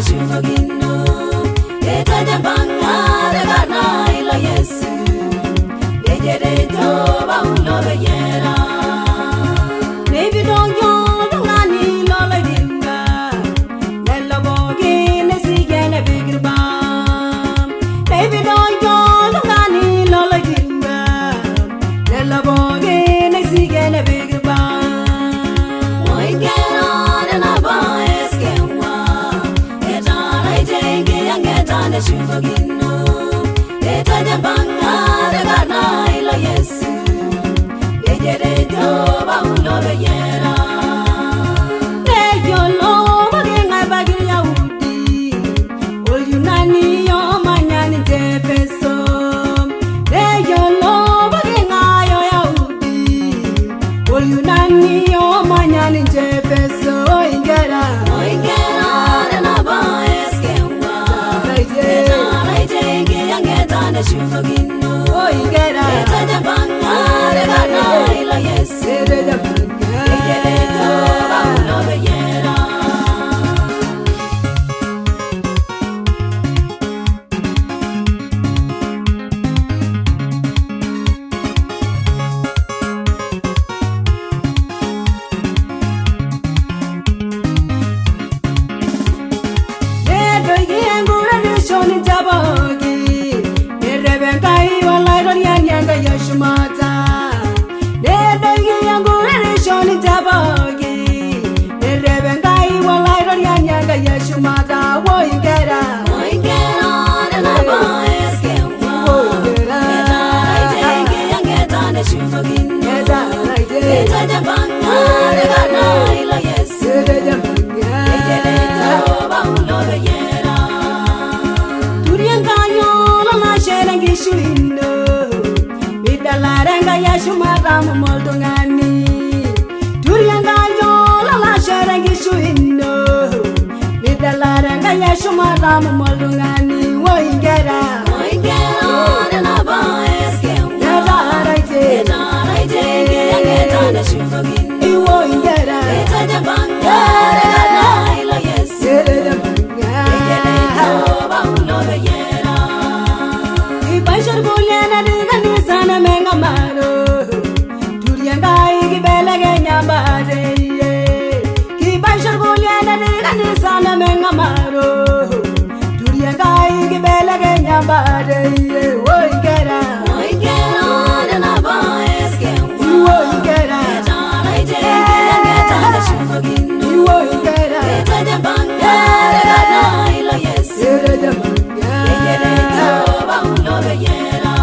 shugino eta jambanga regana ilo yesu ejere jo ba ulo beyera nebi donyo dongani lo le dinga nella bogi ne sigene bigirba nebi donyo dongani lo le dinga nella bogi ne sigene bigirba oi gera na ba eskewa eta rai jenge angeta ne shugino eta jambanga regana ilo yesu ejere jo ba ulo beyera yo lo bagenga bagya udi ol yunani yo manyani tepeso yo lo bagenga yo ya udi ol yunani yo manyani tepeso ingera na ba eskewa eta rai jenge angeta ne shugino ingera eta jambanga regana ilo yesu ejere jo ba ulo beyera Shumadam Moldungani, Woingera, na ba eskewa, I get on the shugin, you woingera, eta jambanga, ilo yesu, ba ulo beyera. Ibashar buliana digani sana menga maro, Turianga igibele genyambade, Ibashar buliana digani sana menga maro. Nyambade woingera na ba eskewa woingera eta rai jenge angeta ne shugino woingera eta jambanga regana ilo yesu ejere jo ba ulo beyera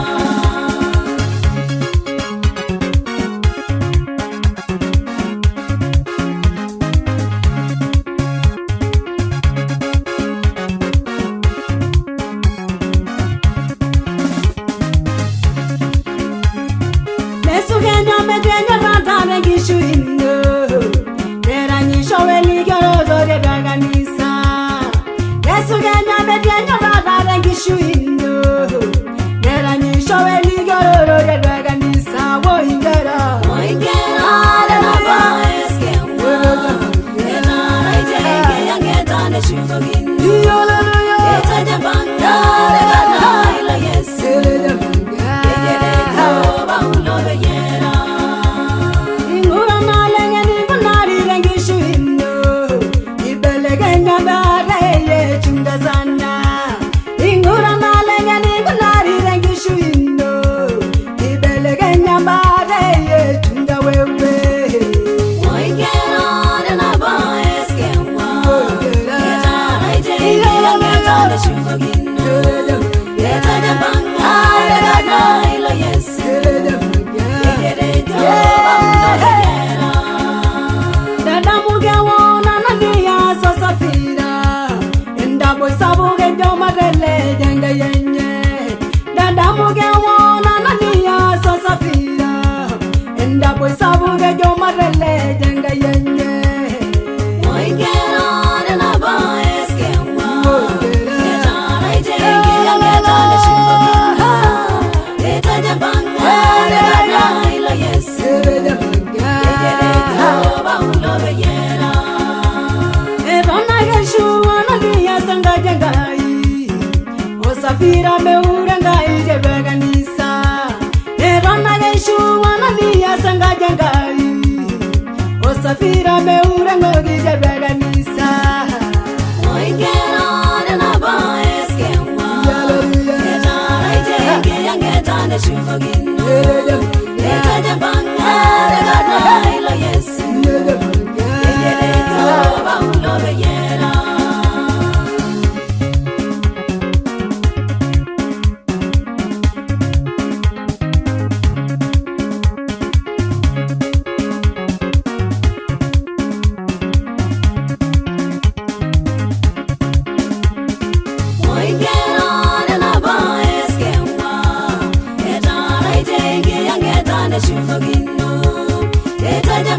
Yes, Safira me uranga ije beganisa Erona geshu wana niya sanga jangai O Safira me uranga ije beganisa Oingera na ba eskewa Etara ije yangeta ne shugino Etaja banga gada ilo yesu Yele to ba ulo beyera Shugino, etaja